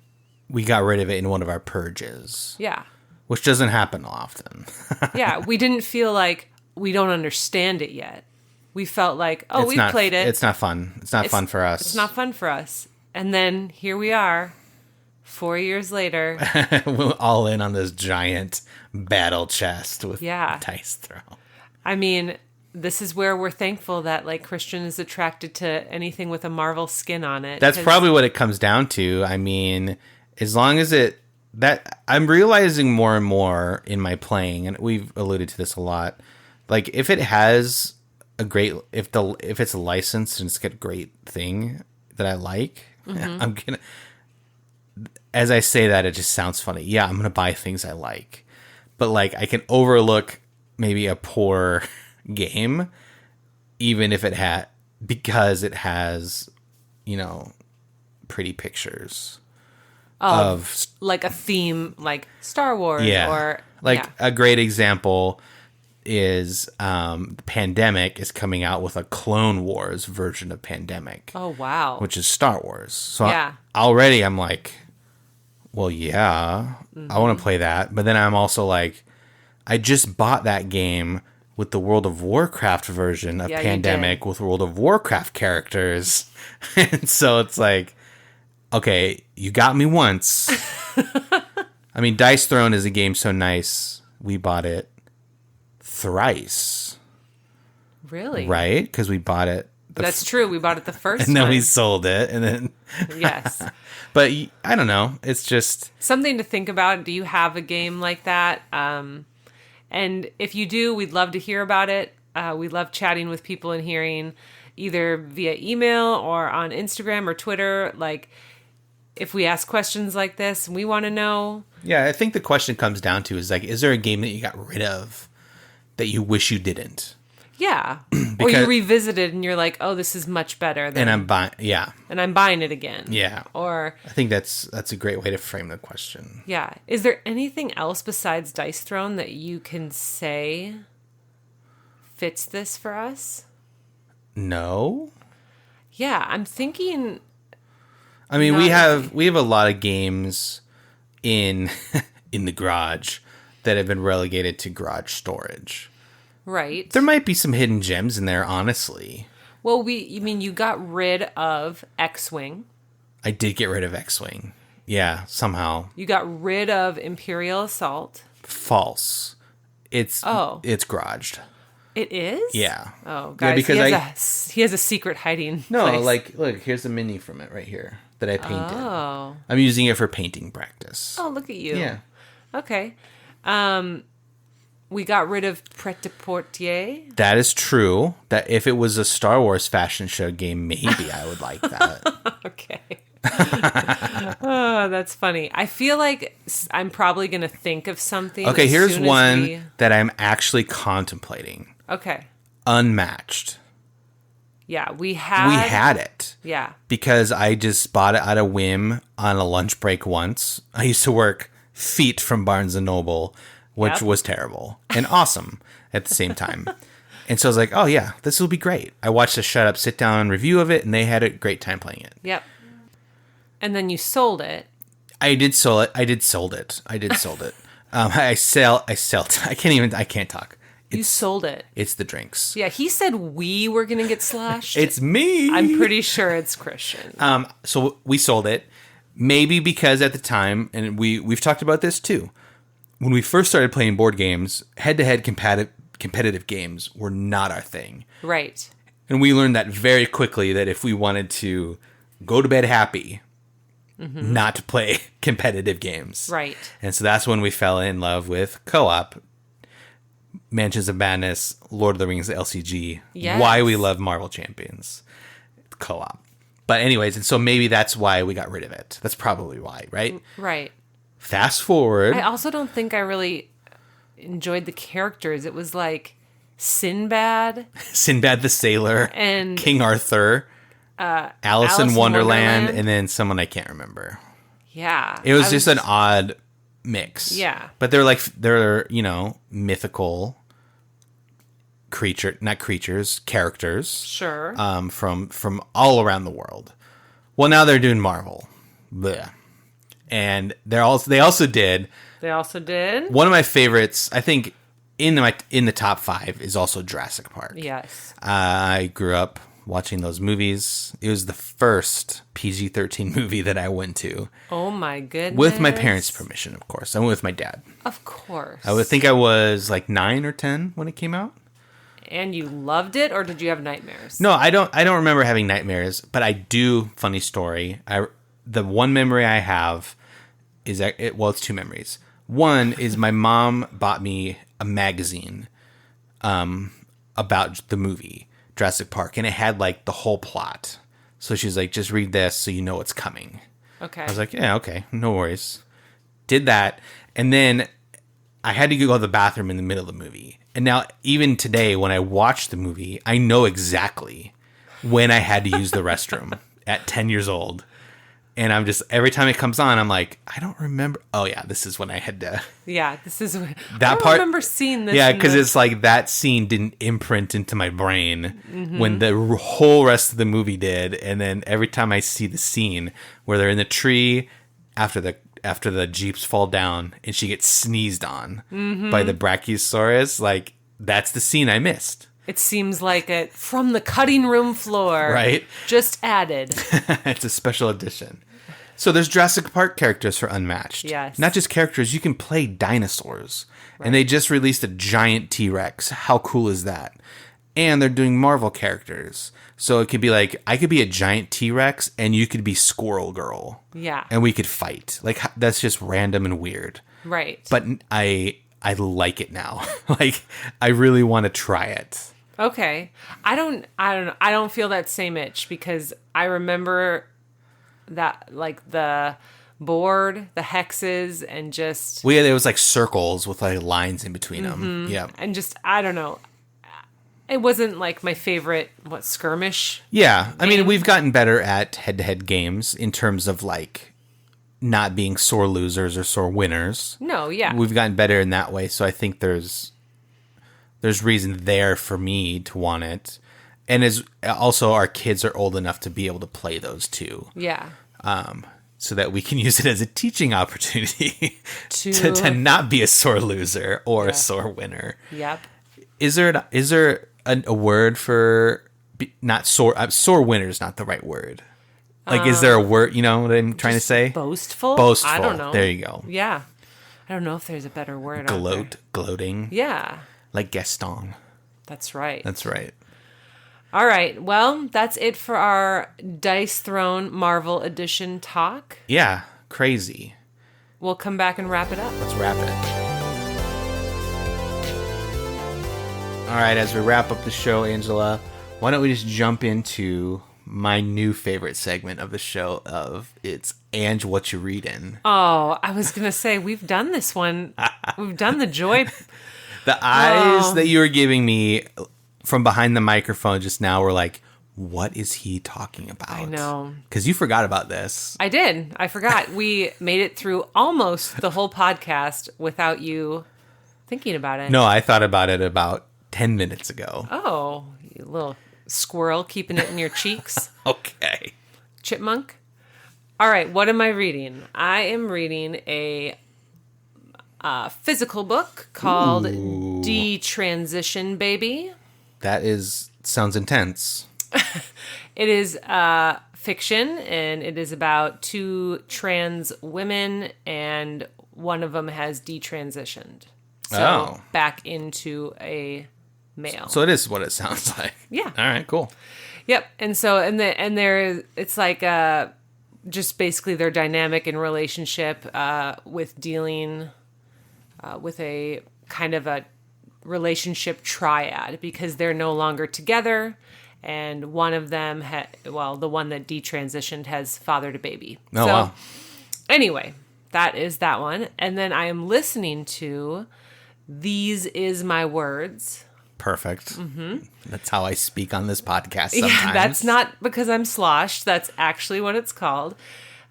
got rid of it in one of our purges. Yeah. Which doesn't happen often. Yeah, we didn't feel like we don't understand it yet. We felt like, oh, we played it. It's not fun. It's not fun for us. It's not fun for us. And then here we are, 4 years later. We're all in on this giant battle chest with Dice Throne. I mean, this is where we're thankful that like Christian is attracted to anything with a Marvel skin on it. That's probably what it comes down to. I mean, as long as that I'm realizing more and more in my playing, and we've alluded to this a lot. Like if it has if it's a licensed and it's got a great thing that I like, I'm gonna. As I say that, it just sounds funny. Yeah, I'm gonna buy things I like, but like I can overlook maybe a poor game, even if because it has, pretty pictures of like a theme, like Star Wars, or a great example is Pandemic is coming out with a Clone Wars version of Pandemic. Oh wow! Which is Star Wars. So yeah. Already I'm like, well, yeah, I want to play that. But then I'm also like, I just bought that game with the World of Warcraft version of Pandemic with World of Warcraft characters. And so it's like, okay, you got me once. I mean, Dice Throne is a game so nice. We bought it thrice. Really? Right? Because we bought it. That's true. We bought it the first and then time. we sold it. And then. Yes. But I don't know. It's just. Something to think about. Do you have a game like that? And if you do, we'd love to hear about it. We love chatting with people and hearing either via email or on Instagram or Twitter. Like, if we ask questions like this, we want to know. Yeah, I think the question comes down to is like, is there a game that you got rid of that you wish you didn't? Yeah. Or you revisit it and you're like, oh, this is much better than. And I'm buying, yeah. And I'm buying it again. Yeah. Or. I think that's a great way to frame the question. Yeah. Is there anything else besides Dice Throne that you can say fits this for us? No. Yeah, I'm thinking. I mean, we have a lot of games in the garage that have been relegated to garage storage. Right. There might be some hidden gems in there, honestly. Well, you got rid of X-Wing. I did get rid of X-Wing. Yeah, somehow. You got rid of Imperial Assault. False. It's garaged. It is? Yeah. Oh, guys, yeah, because he has a secret hiding place. Like, look, here's a mini from it right here that I painted. Oh. I'm using it for painting practice. Oh, look at you. Yeah. Okay. We got rid of Pret-a-Porter. That is true. That if it was a Star Wars fashion show game, maybe I would like that. Okay. Oh, that's funny. I feel like I'm probably going to think of something. Okay, here's one that I'm actually contemplating. Okay. Unmatched. Yeah, we had it. Yeah. Because I just bought it out of whim on a lunch break once. I used to work feet from Barnes & Noble, which was terrible and awesome at the same time. And so I was like, oh yeah, this will be great. I watched a Shut Up, Sit Down review of it, and they had a great time playing it. Yep. And then you sold it. I did sold it. I can't talk. You sold it. It's the drinks. Yeah, he said we were going to get slashed. It's me. I'm pretty sure it's Christian. So we sold it. Maybe because at the time, and we've talked about this too, when we first started playing board games, head-to-head competitive games were not our thing. Right. And we learned that very quickly, that if we wanted to go to bed happy, not to play competitive games. Right. And so that's when we fell in love with co-op, Mansions of Madness, Lord of the Rings LCG, yes. Why we love Marvel Champions, co-op. But anyways, and so maybe that's why we got rid of it. That's probably why, right? Right. Fast forward. I also don't think I really enjoyed the characters. It was like Sinbad the Sailor, and King Arthur, Alice in Wonderland, and then someone I can't remember. Yeah. It was just an odd mix. Yeah. But they're mythical characters. Sure. From all around the world. Well, now they're doing Marvel. Blech. And they also did one of my favorites, I think in the top 5 is also Jurassic Park. Yes. I grew up watching those movies. It was the first PG-13 movie that I went to. Oh my goodness. With my parents' permission, of course. I went with my dad. Of course. I would think I was like 9 or 10 when it came out. And you loved it, or did you have nightmares? No, I don't remember having nightmares, but I do. Funny story. The one memory I have is it's 2 memories. One is my mom bought me a magazine about the movie Jurassic Park, and it had like the whole plot. So she's like, just read this so you know what's coming. Okay. I was like, yeah, okay, no worries. Did that. And then I had to go to the bathroom in the middle of the movie. And now, even today, when I watch the movie, I know exactly when I had to use the restroom at 10 years old. And I'm just, every time it comes on, I'm like, I don't remember. Oh, yeah, this is when I had to. Yeah, this is That I don't part, remember seeing this. Yeah, because it's like that scene didn't imprint into my brain when the whole rest of the movie did. And then every time I see the scene where they're in the tree after the jeeps fall down and she gets sneezed on by the Brachiosaurus, like, that's the scene I missed. It seems like it from the cutting room floor. Right. Just added. It's a special edition. So there's Jurassic Park characters for Unmatched. Yes. Not just characters, you can play dinosaurs. Right. And they just released a giant T-Rex. How cool is that? And they're doing Marvel characters. So it could be like, I could be a giant T-Rex and you could be Squirrel Girl. Yeah. And we could fight. Like, that's just random and weird. Right. But I like it now. Like, I really want to try it. Okay. I don't feel that same itch because I remember that, like, the board, the hexes, and just... Well, yeah, there was like circles with like lines in between them. Yeah. And just, I don't know. It wasn't like my favorite, skirmish? Yeah. I mean, game? we've gotten better at head-to-head games in terms of like not being sore losers or sore winners. No, yeah. We've gotten better in that way. So I think there's reason there for me to want it. And as also our kids are old enough to be able to play those too. Yeah. So that we can use it as a teaching opportunity To to not be a sore loser or a sore winner. Yep. Is there a word for not sore? Sore winner is not the right word. Like, is there a word? You know what I'm trying to say? Boastful? Boastful. I don't know. There you go. Yeah. I don't know if there's a better word out there. Gloating. Yeah. Like Gaston. That's right. That's right. All right. Well, that's it for our Dice Throne Marvel Edition talk. Yeah. Crazy. We'll come back and wrap it up. Let's wrap it. All right. As we wrap up the show, Angela, why don't we just jump into my new favorite segment of the show it's Ange, what you reading? Oh, I was going to say, we've done this one. We've done the joy. The eyes that you were giving me from behind the microphone just now were like, what is he talking about? I know. Because you forgot about this. I did. I forgot. We made it through almost the whole podcast without you thinking about it. No, I thought about it about 10 minutes ago. Oh, you little squirrel keeping it in your cheeks. Okay. Chipmunk. All right. What am I reading? I am reading a physical book called Detransition Baby. That sounds intense. It is fiction, and it is about two trans women, and one of them has detransitioned. So back into a male. So it is what it sounds like. Yeah. All right, cool. Yep. And so, it's like just basically their dynamic in relationship with dealing with a kind of a relationship triad because they're no longer together, and one of them the one that detransitioned has fathered a baby. Oh, wow. Anyway, that is that one. And then I am listening to These Is My Words. Perfect. Mm-hmm. That's how I speak on this podcast sometimes. Yeah, that's not because I'm sloshed. That's actually what it's called.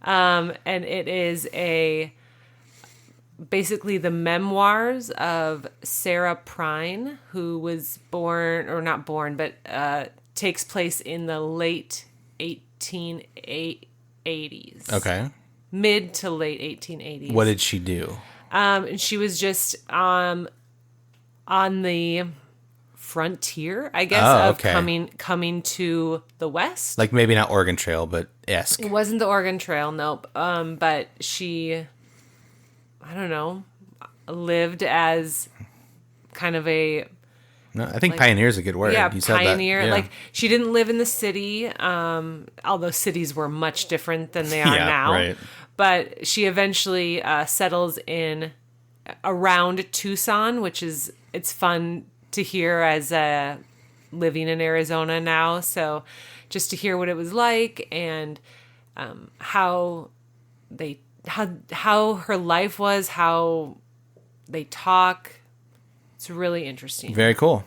And it is basically the memoirs of Sarah Prine, who was born, or not born, but takes place in the late 1880s. Okay. Mid to late 1880s. What did she do? And she was just on the frontier, I guess, of coming to the West. Like maybe not Oregon Trail, but esque. It wasn't the Oregon Trail, nope. But she, I don't know, lived as kind of a... No, I think pioneer is a good word. Yeah, you said pioneer. that. Yeah. Like, she didn't live in the city, although cities were much different than they are now. Right. But she eventually settles in around Tucson, which is, it's fun to hear as a living in Arizona now. So just to hear what it was like and how her life was, how they talk. It's really interesting. Very cool.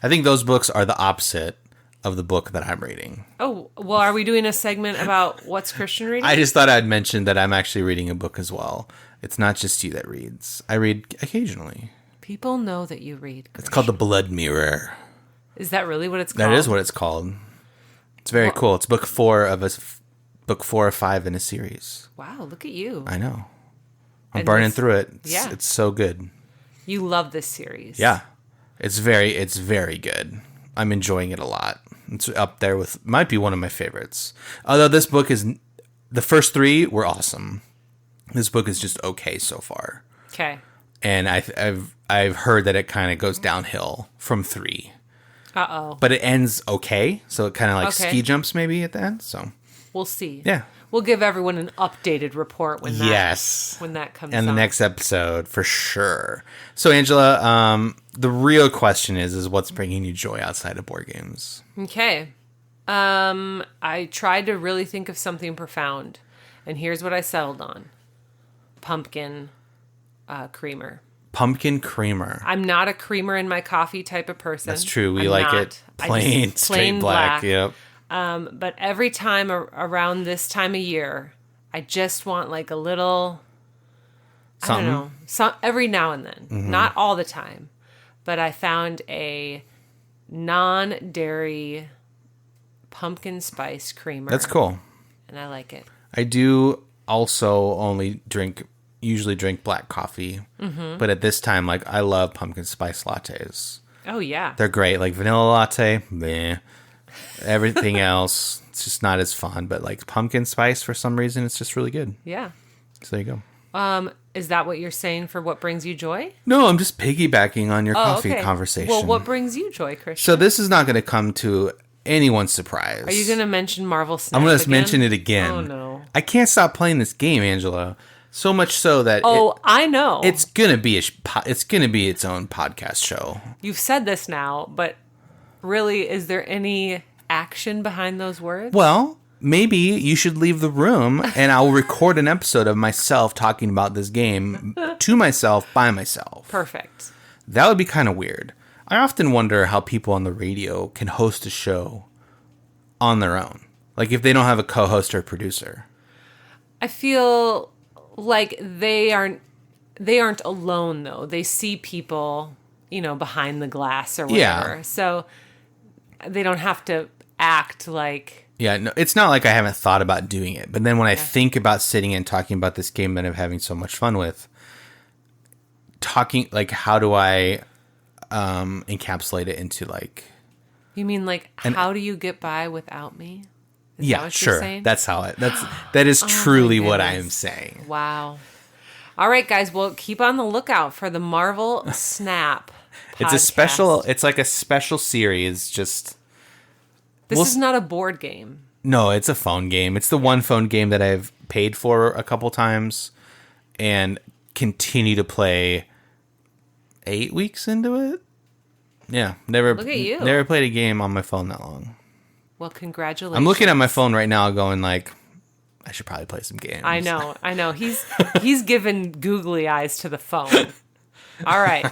I think those books are the opposite of the book that I'm reading. Oh, well, are we doing a segment about what's Christian reading? I just thought I'd mention that I'm actually reading a book as well. It's not just you that reads. I read occasionally. People know that you read, Christian. It's called The Blood Mirror. Is that really what it's called? That is what it's called. It's very cool. It's book 4 or 5 in a series. Wow, look at you. I know. I'm burning through it. Yeah. It's so good. You love this series. Yeah. It's very good. I'm enjoying it a lot. It's up there with, might be one of my favorites. Although this book is, the first 3 were awesome. This book is just okay so far. Okay. And I've heard that it kind of goes downhill from 3. Uh-oh. But it ends okay. So it kind of like ski jumps maybe at the end. So we'll see. Yeah. We'll give everyone an updated report when that comes out. And the next episode for sure. So Angela, the real question is what's bringing you joy outside of board games? Okay. I tried to really think of something profound, and here's what I settled on. Pumpkin creamer. Pumpkin creamer. I'm not a creamer in my coffee type of person. That's true. We I'm like not. it plain, straight black. Yep. But every time around this time of year, I just want like a little, Something. I don't know, every now and then. Mm-hmm. Not all the time. But I found a non-dairy pumpkin spice creamer. That's cool. And I like it. I do also usually drink black coffee. Mm-hmm. But at this time, like, I love pumpkin spice lattes. Oh, yeah. They're great. Like vanilla latte, meh. Everything else, it's just not as fun. But like pumpkin spice, for some reason, it's just really good. Yeah. So there you go. Is that what you're saying for what brings you joy? No, I'm just piggybacking on your coffee conversation. Well, what brings you joy, Christian? So this is not going to come to anyone's surprise. Are you going to mention Marvel Snap I'm going to again? mention it again. Oh, no. I can't stop playing this game, Angela. So much so that I know. It's going to be its own podcast show. You've said this now, but really, is there any action behind those words? Well, maybe you should leave the room and I'll record an episode of myself talking about this game to myself by myself. Perfect. That would be kind of weird. I often wonder how people on the radio can host a show on their own. Like if they don't have a co-host or producer. I feel like they aren't alone though. They see people, behind the glass or whatever. Yeah. So they don't have to act like... Yeah, no, it's not like I haven't thought about doing it. But then when I think about sitting and talking about this game that I'm having so much fun with, how do I encapsulate it into like... You mean like, how do you get by without me? Is yeah, that what sure. you're saying? That is truly what I am saying. Wow. All right, guys. Well, keep on the lookout for the Marvel Snap podcast. It's like a special series. This is not a board game. No, it's a phone game. It's the one phone game that I've paid for a couple times and continue to play 8 weeks into it. Yeah, Look at you. Never played a game on my phone that long. Well, congratulations. I'm looking at my phone right now going like, I should probably play some games. I know. He's given googly eyes to the phone. All right.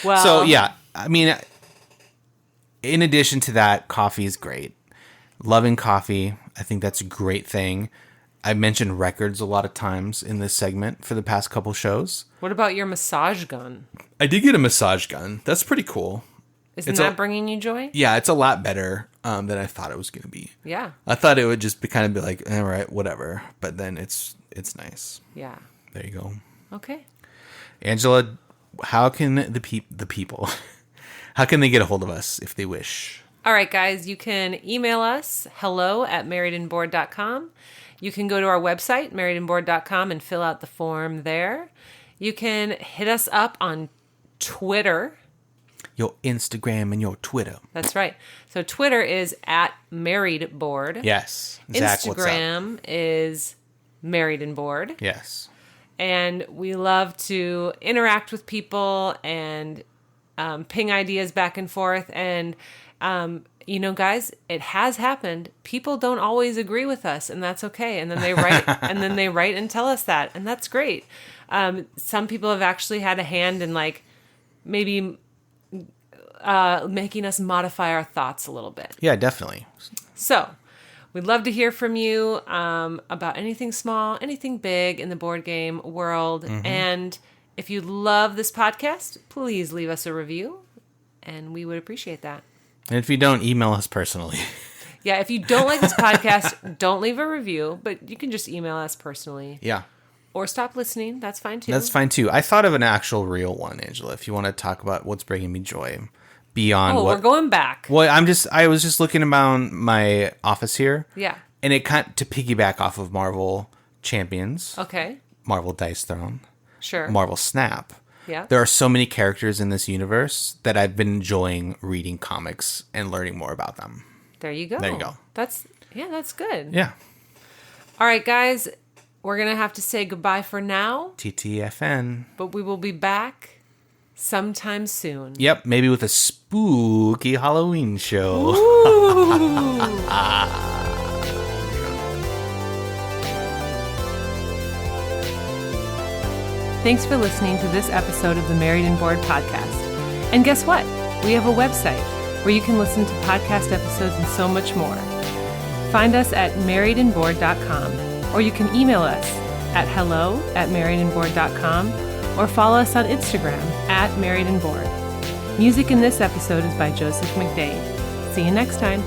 Well. So, yeah, I mean, in addition to that, coffee is great. Loving coffee. I think that's a great thing. I've mentioned records a lot of times in this segment for the past couple shows. What about your massage gun? I did get a massage gun. That's pretty cool. Isn't that bringing you joy? Yeah, it's a lot better than I thought it was going to be. Yeah. I thought it would just be kind of be like, all right, whatever. But then it's nice. Yeah. There you go. Okay. Angela, how can the people, how can they get a hold of us if they wish? All right, guys, you can email us, hello@marriedandboard.com. You can go to our website, marriedandboard.com, and fill out the form there. You can hit us up on Twitter. Your Instagram and your Twitter. That's right. So Twitter is @marriedboard. Yes. Zach, Instagram is marriedandboard. Yes. And we love to interact with people and ping ideas back and forth. And Guys, it has happened. People don't always agree with us, and that's okay. And then they write, and tell us that, and that's great. Some people have actually had a hand in like maybe making us modify our thoughts a little bit. Yeah, definitely. So we'd love to hear from you about anything small, anything big in the board game world. Mm-hmm. And if you love this podcast, please leave us a review, and we would appreciate that. And if you don't, email us personally. Yeah, if you don't like this podcast, don't leave a review, but you can just email us personally. Yeah. Or stop listening. That's fine, too. That's fine, too. I thought of an actual real one, Angela, if you want to talk about what's bringing me joy beyond we're going back. Well, I was just looking around my office here. Yeah. And it kind of, to piggyback off of Marvel Champions. Okay. Marvel Dice Throne. Sure. Marvel Snap. Yeah. There are so many characters in this universe that I've been enjoying reading comics and learning more about them. There you go. That's good. Yeah. All right, guys. We're going to have to say goodbye for now. TTFN. But we will be back sometime soon. Yep, maybe with a spooky Halloween show. Thanks for listening to this episode of the Married and Bored podcast. And guess what? We have a website where you can listen to podcast episodes and so much more. Find us at marriedandbored.com, or you can email us at hello@marriedandbored.com, or follow us on Instagram @marriedandbored. Music in this episode is by Joseph McDade. See you next time.